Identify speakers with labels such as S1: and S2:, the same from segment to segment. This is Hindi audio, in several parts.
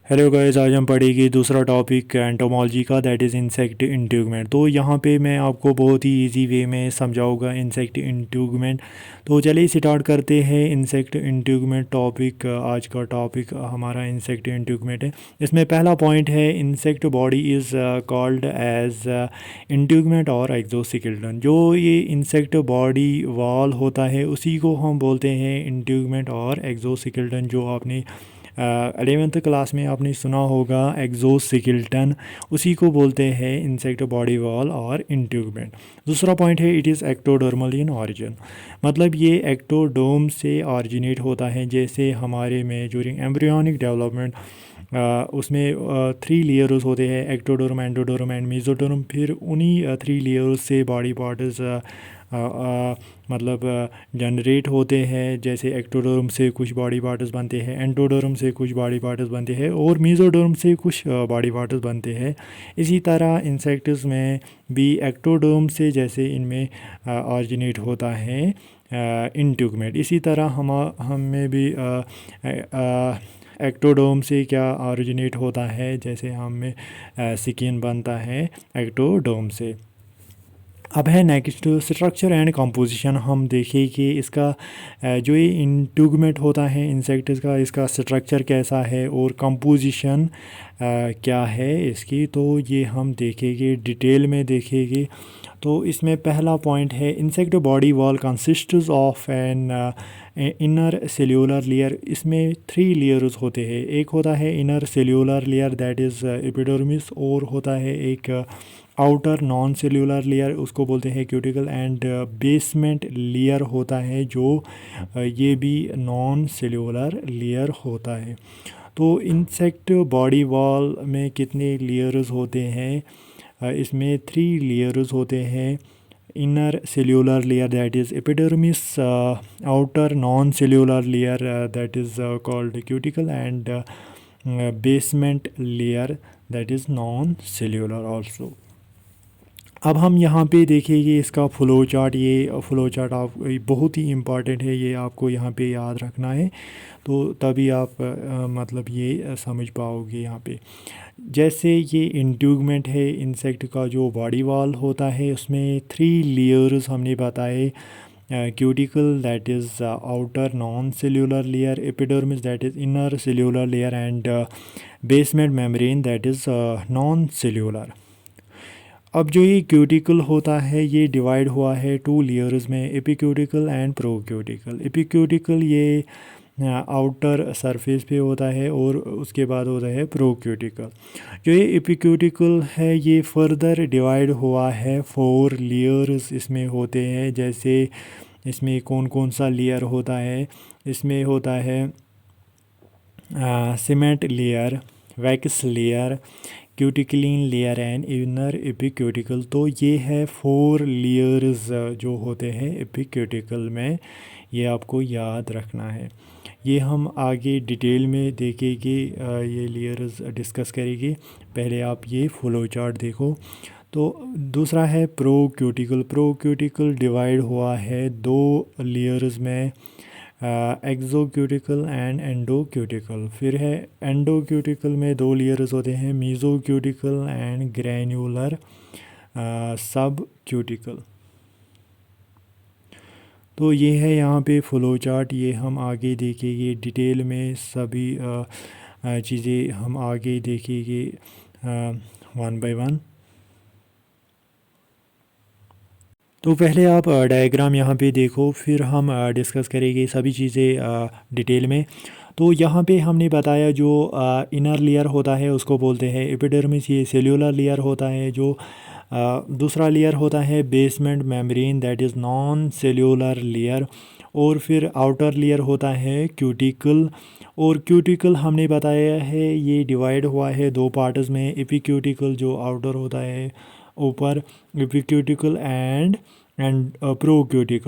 S1: हेलो गाइस, आज हम पढ़ेंगे दूसरा टॉपिक एंटोमोलॉजी का, दैट इज़ इंसेक्ट इंट्यूगमेंट। तो यहाँ पे मैं आपको बहुत ही इजी वे में समझाऊंगा इंसेक्ट इंट्यूगमेंट। तो चलिए स्टार्ट करते हैं इंसेक्ट इंट्यूगमेंट टॉपिक। आज का टॉपिक हमारा इंसेक्ट इंट्यूगमेंट है। इसमें पहला पॉइंट है insect body is called as integument और एक्सोस्केलेटन। जो ये इंसेक्ट बॉडी वॉल होता है उसी को हम बोलते हैं इंट्यूगमेंट और एक्सोस्केलेटन। जो आपने 11th क्लास में आपने सुना होगा एक्सोस्केलेटन, उसी को बोलते हैं इंसेक्ट बॉडी वॉल और इंट्यूगमेंट। दूसरा पॉइंट है it is ectodermal in origin, मतलब ये एक्टोडर्म से ऑरिजिनेट होता है। जैसे हमारे में ड्यूरिंग एम्ब्रियोनिक डेवलपमेंट उसमें 3 लेयर्स होते हैं, एक्टोडर्म, एंडोडर्म एंड मेसोडर्म। फिर उन्हीं 3 लेयर्स से बॉडी पार्ट्स मतलब जनरेट होते हैं। जैसे एक्टोडर्म से कुछ बॉडी पार्ट्स बनते हैं, एंडोडर्म से कुछ बॉडी पार्ट्स बनते हैं और मेसोडर्म से कुछ बॉडी पार्ट्स बनते हैं। इसी तरह इंसेक्ट्स में भी एक्टोडर्म से जैसे इनमें ऑरिजिनेट होता है इंट्यूगमेंट, इसी तरह हम में भी एक्टोडर्म से क्या ऑरिजिनेट होता है, जैसे हम में स्किन बनता है एक्टोडर्म से। अब है नेक्स्ट स्ट्रक्चर एंड कंपोजिशन। हम देखें कि इसका जो ये इंट्यूगमेंट होता है इंसेक्ट्स का, इसका स्ट्रक्चर कैसा है और कंपोजिशन क्या है इसकी, तो ये हम देखेंगे, डिटेल में देखेंगे। तो इसमें पहला पॉइंट है insect body wall consists of an inner cellular layer. इसमें 3 लेयर्स होते हैं। एक होता है inner cellular layer that is epidermis, और होता है एक आउटर नॉन सेल्यूलर लेयर, उसको बोलते हैं क्यूटिकल, एंड बेसमेंट लेयर होता है जो ये भी नॉन सेल्यूलर लेयर होता है। तो इंसेक्ट बॉडी वॉल में कितने लेयर्स होते हैं? इसमें 3 लेयर्स होते हैं। Inner cellular layer that is epidermis, outer non cellular layer that is called cuticle, and basement layer that is non cellular also. अब हम यहाँ पे देखेंगे इसका फ़्लो चार्ट। ये फ़्लो चार्ट आप बहुत ही इम्पॉर्टेंट है, ये आपको यहाँ पे याद रखना है, तो तभी आप मतलब ये समझ पाओगे यहाँ पे। जैसे ये इंट्यूगमेंट है इंसेक्ट का, जो बॉडी वॉल होता है उसमें 3 लेयर्स हमने बताए। Cuticle that is outer non cellular layer, epidermis that is inner cellular layer, and basement membrane that is non cellular. अब जो ये क्यूटिकल होता है ये डिवाइड हुआ है 2 लेयर्स में, एपिक्यूटिकल एंड प्रोक्यूटिकल। एपिक्यूटिकल ये आउटर सरफेस पे होता है और उसके बाद होता है प्रोक्यूटिकल। जो ये एपिक्यूटिकल है ये फर्दर डिवाइड हुआ है 4 लेयर्स इसमें होते हैं। जैसे इसमें कौन कौन सा लेयर होता है? इसमें होता है cement layer, wax layer, cuticulin layer and inner epicuticle. तो ये है 4 लेयर्स जो होते हैं एपिक्यूटिकल में, ये आपको याद रखना है। ये हम आगे डिटेल में देखेंगे, ये लेयर्स डिस्कस करेंगे। पहले आप ये फ्लो चार्ट देखो। तो दूसरा है प्रोक्यूटिकल। प्रोक्यूटिकल डिवाइड हुआ है 2 लेयर्स में, एक्सोक्यूटिकल एंड एंडोक्यूटिकल। फिर है एंडोक्यूटिकल में 2 लेयर्स होते हैं, मीजोक्यूटिकल एंड ग्रैन्युलर सब क्यूटिकल। तो ये है यहाँ पे फ्लो चार्ट, ये हम आगे देखेंगे डिटेल में। सभी चीज़ें हम आगे देखेंगे वन बाय वन। तो पहले आप डायग्राम यहाँ पे देखो, फिर हम डिस्कस करेंगे सभी चीज़ें डिटेल में। तो यहाँ पे हमने बताया जो इनर लेयर होता है उसको बोलते हैं एपिडर्मिस, ये सेल्यूलर लेयर होता है। जो दूसरा लेयर होता है basement membrane that is non cellular layer, और फिर आउटर लेयर होता है क्यूटिकल। और क्यूटिकल हमने बताया है ये डिवाइड हुआ है 2 पार्ट्स में, एपिक्यूटिकल जो आउटर होता है ऊपर, एपिक्यूटिकल एंड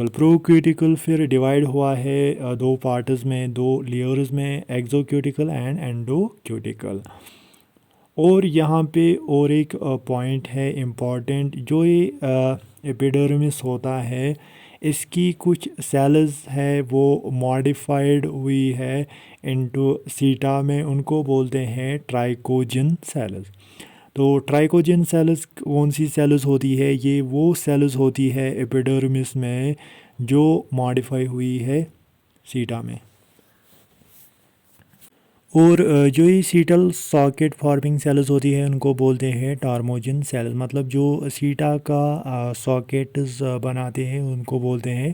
S1: प्रोक्यूटिकल फिर डिवाइड हुआ है 2 पार्ट्स में, 2 लेयर्स में, एक्सोक्यूटिकल एंड एंडोक्यूटिकल। और यहाँ पे और एक पॉइंट है इम्पॉर्टेंट, जो ये एपिडर्मिस होता है, इसकी कुछ सेल्स है वो मॉडिफाइड हुई है इनटू सीटा में, उनको बोलते हैं ट्राइकोजन सेल्स। तो ट्राइकोजन सेल्स कौन सी सेल्स होती है? ये वो सेल्स होती है एपिडर्मिस में जो मॉडिफाई हुई है सीटा में। और जो ये सीटल सॉकेट फॉर्मिंग सेल्स होती है उनको बोलते हैं टार्मोजन सेल्स। मतलब जो सीटा का सॉकेट्स बनाते हैं उनको बोलते हैं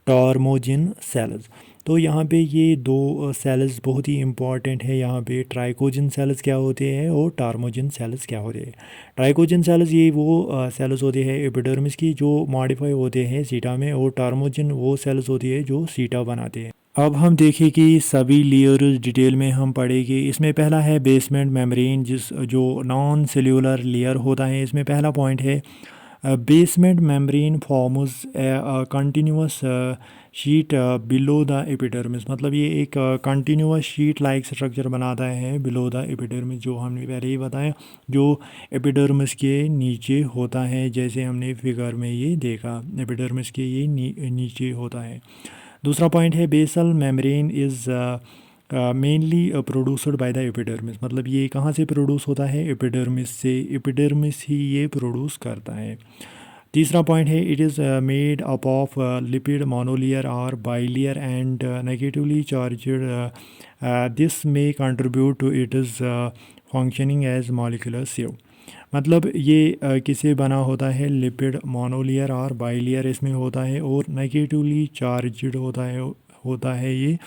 S1: टार्मोजन सेल्स। तो यहाँ पे ये दो सेल्स बहुत ही इंपॉर्टेंट है। यहाँ पे ट्राइकोजन सेल्स क्या होते हैं और टार्मोजन सेल्स क्या होते हैं। ट्राइकोजन सेल्स ये वो सेल्स होते हैं एपिडर्मिस की जो मॉडिफाई होते हैं सीटा में, और टार्मोजन वो सेल्स होती है जो सीटा बनाते हैं। अब हम देखें कि सभी लेयर्स डिटेल में हम पढ़ेंगे। इसमें पहला है बेसमेंट मेम्ब्रेन, जो नॉन सेल्यूलर लेयर होता है। इसमें पहला पॉइंट है basement membrane forms continuous sheet below the epidermis. मतलब ये एक कंटिन्यूस शीट लाइक स्ट्रक्चर बनाता है बिलो द एपिडर्मिस, जो हमने पहले ही बताया, जो एपिडर्मिस के नीचे होता है। जैसे हमने फिगर में ये देखा, एपिडर्मिस के ये नीचे होता है। दूसरा पॉइंट है basal membrane is mainly produced by the epidermis. मतलब ये कहाँ से प्रोड्यूस होता है? एपिडर्मिस से। एपिडर्मिस ही ये प्रोड्यूस करता है। तीसरा पॉइंट है it is made up of lipid monolayer और bilayer and negatively charged. This may contribute to it is functioning as molecular sieve. मतलब ये किससे बना होता है? लिपिड मोनोलेयर और बाइलेयर इसमें होता है, और नेगेटिवली चार्जड होता है ये,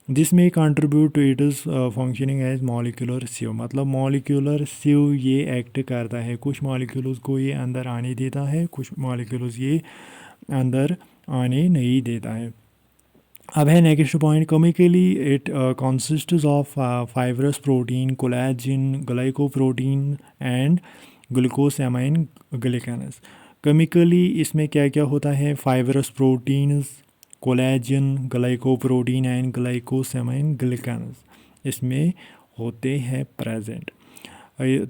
S1: जिसमें contribute to it is functioning as molecular sieve. मतलब मॉलिक्यूलर सिव ये एक्ट करता है, कुछ मॉलिक्यूल्स को ये अंदर आने देता है, कुछ मॉलिक्यूल्स ये अंदर आने नहीं देता है। अब है next point, chemically it consists of fibrous protein, collagen, glycoprotein and glucosamine glycans. Chemically इसमें क्या क्या होता है? Fibrous proteins, collagen, glycoprotein and glycosamine glycans इसमें होते हैं प्रेजेंट।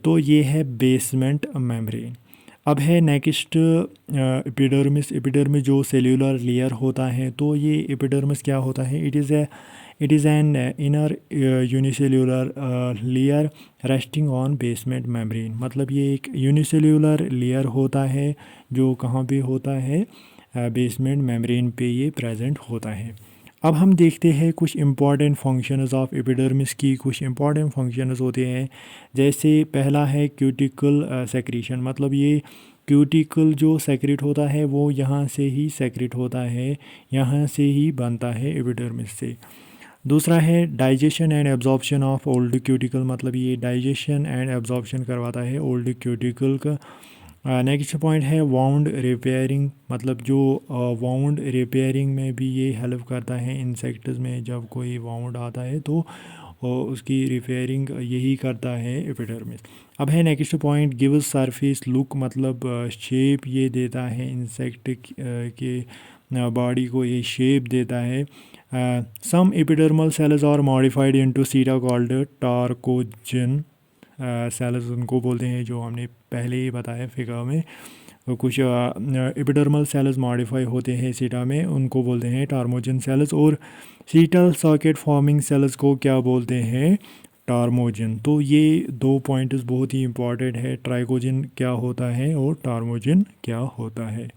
S1: तो ये है बेसमेंट मेम्ब्रेन। अब है नेक्स्ट एपिडर्मिस। एपिडर्मिस जो सेल्यूलर लेयर होता है, तो ये एपिडर्मिस क्या होता है? It is an inner unicellular layer resting on basement membrane. मतलब ये एक यूनिसेल्यूलर लेयर होता है जो कहाँ पे होता है? बेसमेंट मेम्ब्रेन पे ये प्रेजेंट होता है। अब हम देखते हैं कुछ इंपॉर्टेंट फंक्शंस ऑफ एपिडर्मिस की। कुछ इंपॉर्टेंट फंक्शंस होते हैं, जैसे पहला है क्यूटिकल सेक्रीशन। मतलब ये क्यूटिकल जो सेक्रेट होता है वो यहाँ से ही सेक्रेट होता है, यहाँ से ही बनता है एपिडर्मिस से। दूसरा है digestion and absorption of old cuticle. मतलब ये डाइजेशन एंड एब्जॉर्प्शन करवाता है ओल्ड क्यूटिकल का। नेक्स्ट पॉइंट है वाउंड रिपेयरिंग। मतलब जो वाउंड रिपेयरिंग में भी ये हेल्प करता है इंसेक्ट्स में। जब कोई वाउंड आता है तो उसकी रिपेयरिंग यही करता है एपिडर्मिस। अब है next point gives surface look. मतलब शेप ये देता है इंसेक्ट के बॉडी को, ये शेप देता है। Some epidermal cells are modified into seta called trichogen cells उनको बोलते हैं, जो हमने पहले ही बताया फिगर में। तो कुछ एपिडर्मल सेल्स मॉडिफाई होते हैं सीटा में, उनको बोलते हैं टार्मोजन सेल्स। और सीटल सॉकेट फॉर्मिंग सेल्स को क्या बोलते हैं? टार्मोजन। तो ये दो पॉइंट्स बहुत ही इंपॉर्टेंट है, ट्राइकोजन क्या होता है और टार्मोजन क्या होता है।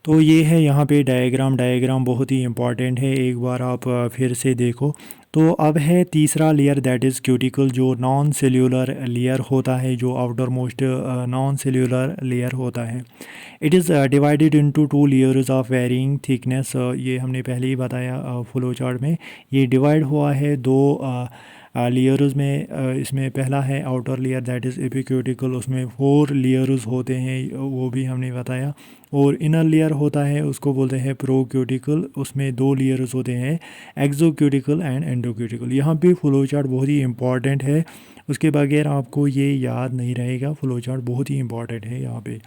S1: तो ये है यहाँ पे डायग्राम बहुत ही इम्पॉर्टेंट है, एक बार आप फिर से देखो। तो अब है तीसरा लेयर, दैट इज़ क्यूटिकल, जो नॉन सेल्यूलर लेयर होता है, जो outer most non cellular layer होता है। It is divided into 2 layers of varying thickness. ये हमने पहले ही बताया फ्लो चार्ट में। ये डिवाइड हुआ है दो लेयर्स में। इसमें पहला है आउटर लेयर, दैट इज़ एपिक्यूटिकल, उसमें 4 लेयर्स होते हैं, वो भी हमने बताया। और इनर लेयर होता है, उसको बोलते हैं प्रोक्यूटिकल, उसमें 2 लेयर्स होते हैं, एक्सोक्यूटिकल एंड एंडोक्यूटिकल। यहाँ पे फ्लो चार्ट बहुत ही इंपॉर्टेंट है, उसके बगैर आपको ये याद नहीं रहेगा। फ्लो चार्ट बहुत ही इंपॉर्टेंट है यहाँ पे।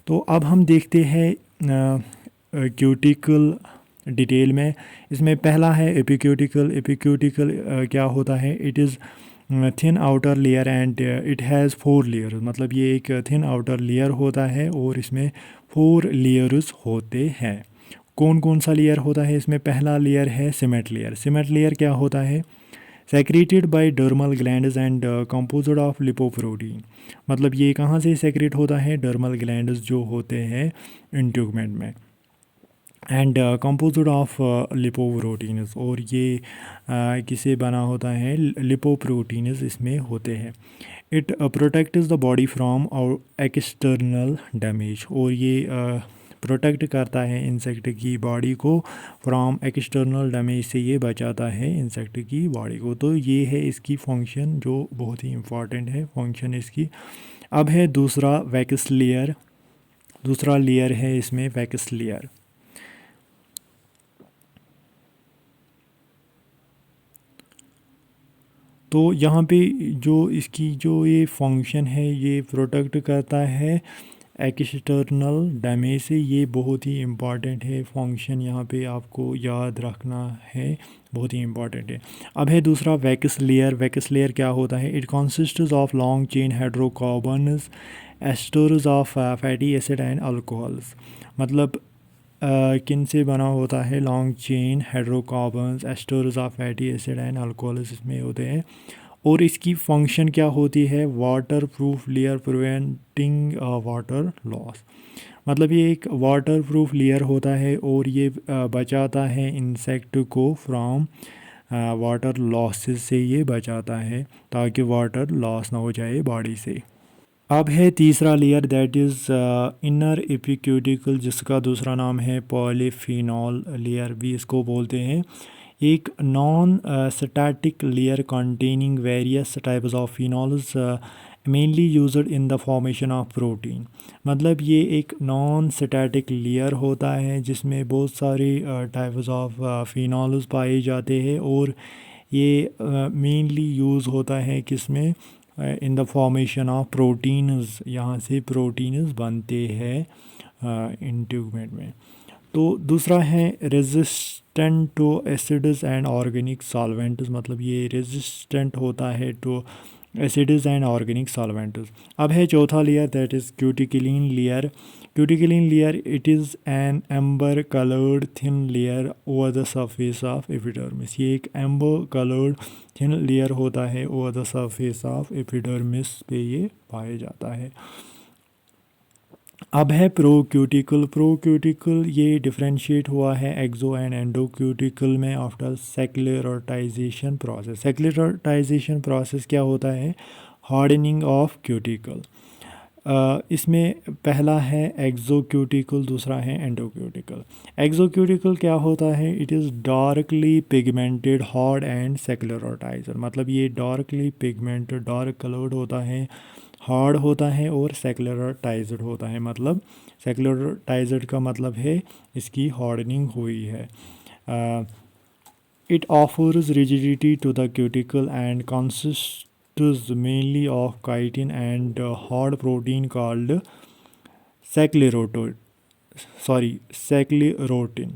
S1: तो अब हम देखते हैं क्यूटिकल डिटेल में। इसमें पहला है एपिक्यूटिकल। एपिक्यूटिकल क्या होता है? It is thin outer layer and it has 4 layer, मतलब ये एक थिन आउटर लेयर होता है और इसमें 4 लेयर्स होते हैं। कौन कौन सा लेयर होता है इसमें? पहला लेयर है सीमेंट लेयर। सीमेंट लेयर क्या होता है? Secreted bye dermal glands and composed of lipoprotein, मतलब ये कहाँ से सेक्रेट होता है? डर्मल ग्लैंड्स जो होते हैं इंट्यूगमेंट में, एंड कंपोज्ड ऑफ लिपोप्रोटीन्स, और ये किसे बना होता है? लिपोप्रोटीन्स इसमें होते हैं। It protects the body from external damage, और ये प्रोटेक्ट करता है इंसेक्ट की बॉडी को फ्रॉम एक्सटर्नल डैमेज से, ये बचाता है इंसेक्ट की बॉडी को। तो ये है इसकी फंक्शन जो बहुत ही इम्पॉर्टेंट है फंक्शन इसकी। अब है दूसरा वैक्स लेयर। दूसरा लेयर है इसमें वैक्स लेयर। तो यहाँ पे जो इसकी जो ये फंक्शन है, ये प्रोटेक्ट करता है एक्सटर्नल डैमेज से। ये बहुत ही इम्पॉर्टेंट है फंक्शन, यहाँ पे आपको याद रखना है, बहुत ही इम्पॉर्टेंट है। अब है दूसरा वैक्स लेयर। वैक्स लेयर क्या होता है? It consists of long chain hydrocarbons, asters of fatty acid and alcohols, मतलब किन से बना होता है? Long chain hydrocarbons, asters of fatty acid and alcohols इसमें होते हैं। और इसकी फंक्शन क्या होती है? Water proof layer preventing water loss, मतलब ये एक वाटर प्रूफ लेयर होता है और ये बचाता है इंसेक्ट को फ्रॉम वाटर लॉसेस से, ये बचाता है ताकि वाटर लॉस ना हो जाए बॉडी से। अब है तीसरा लेयर, दैट इज़ इनर एपिक्यूटिकल, जिसका दूसरा नाम है पॉलीफिनॉल लेयर भी इसको बोलते हैं। एक non static layer containing various types of phenols mainly used in the formation of protein, मतलब ये एक नॉन स्टैटिक लेयर होता है जिसमें बहुत सारे टाइप्स ऑफ फिनॉल्स पाए जाते हैं, और ये मेनली यूज़ होता है किसमें? In the formation of proteins, यहाँ से प्रोटीन्स बनते हैं इंट्यूबमेंट में। तो दूसरा है resistant to acids and organic solvents, मतलब ये रेजिस्टेंट होता है to acids and organic solvents. अब है चौथा layer, that is cuticulin layer. Cuticulin layer, it is an amber coloured thin layer over the surface of epidermis, ये एक एम्बर कलर्ड थिन लेयर होता है over the surface of epidermis पे ये पाया जाता है। अब है प्रोक्यूटिकल। प्रोक्यूटिकल ये डिफ्रेंशिएट हुआ है एक्सो एंड एंडोक्यूटिकल में आफ्टर सेक्लेरोटाइजेशन प्रोसेस। सेक्लेरोटाइजेशन प्रोसेस क्या होता है? Hardening of cuticle. इसमें पहला है एक्सोक्यूटिकल, दूसरा है एंडोक्यूटिकल। एक्सोक्यूटिकल क्या होता है? It is darkly pigmented hard and sclerotised, मतलब ये डार्कली पिगमेंटेड, डार्क कलर्ड होता है, हार्ड होता है और सेक्लेरोटाइज्ड होता है, मतलब सेक्लेरोटाइज्ड का मतलब है इसकी हार्डनिंग हुई है। It offers rigidity to the cuticle and consists mainly of chitin and hard protein called sclerotin,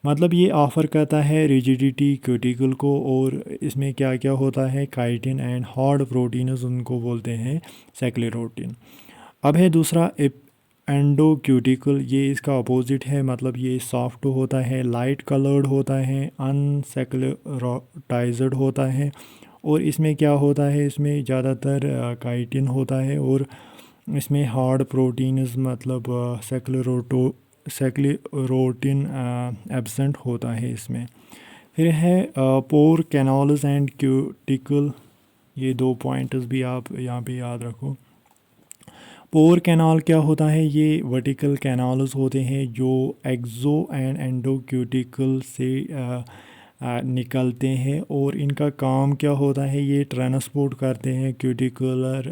S1: मतलब ये ऑफ़र करता है रिजिडिटी क्यूटिकल को, और इसमें क्या क्या होता है? काइटिन एंड हार्ड प्रोटीन्स, उनको बोलते हैं सेक्लेरोटिन। अब है दूसरा एंडोक्यूटिकल, ये इसका अपोजिट है, मतलब ये सॉफ्ट होता है, लाइट कलर्ड होता है, अनसेक्लेरोटाइज्ड होता है, और इसमें क्या होता है? इसमें ज़्यादातर काइटिन होता है, और इसमें हार्ड प्रोटीन्स मतलब सेक्लेरोटिन एब्सेंट होता है इसमें। फिर है पोर कैनाल्स एंड क्यूटिकल, ये दो पॉइंट्स भी आप यहाँ पे याद रखो। पोर कैनाल क्या होता है? ये वर्टिकल कैनाल्स होते हैं जो एक्सो एंड एंडोक्यूटिकल से निकलते हैं, और इनका काम क्या होता है? ये ट्रांसपोर्ट करते हैं cuticular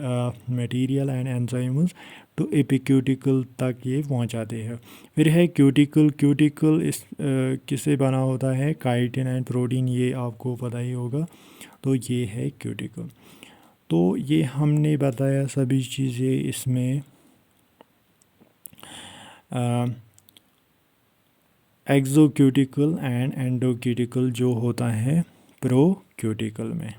S1: material and enzymes to epicuticle तक ये पहुंचाते हैं। फिर है क्यूटिकल। क्यूटिकल इस किससे बना होता है? काइटिन एंड प्रोटीन, ये आपको पता ही होगा। तो ये है क्यूटिकल। तो ये हमने बताया सभी चीज़ें इसमें एक्सोक्यूटिकल एंड एंडोक्यूटिकल जो होता है प्रोक्यूटिकल में।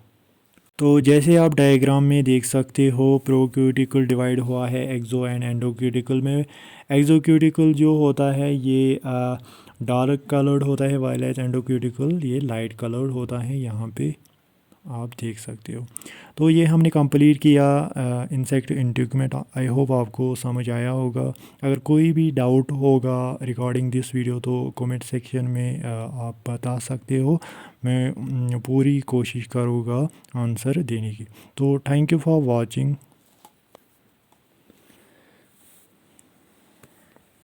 S1: तो जैसे आप डायग्राम में देख सकते हो, प्रोक्यूटिकल डिवाइड हुआ है एक्सो एंड एंडोक्यूटिकल में। एक्सोक्यूटिकल जो होता है ये डार्क कलर्ड होता है, वायलेट एंडोक्यूटिकल ये लाइट कलर्ड होता है, यहाँ पे आप देख सकते हो। तो ये हमने कंप्लीट किया इंसेक्ट इंट्रीगमेंट। आई होप आपको समझ आया होगा। अगर कोई भी डाउट होगा रिगार्डिंग दिस वीडियो तो कमेंट सेक्शन में आप बता सकते हो। मैं पूरी कोशिश करूँगा आंसर देने की। तो थैंक यू फॉर वाचिंग।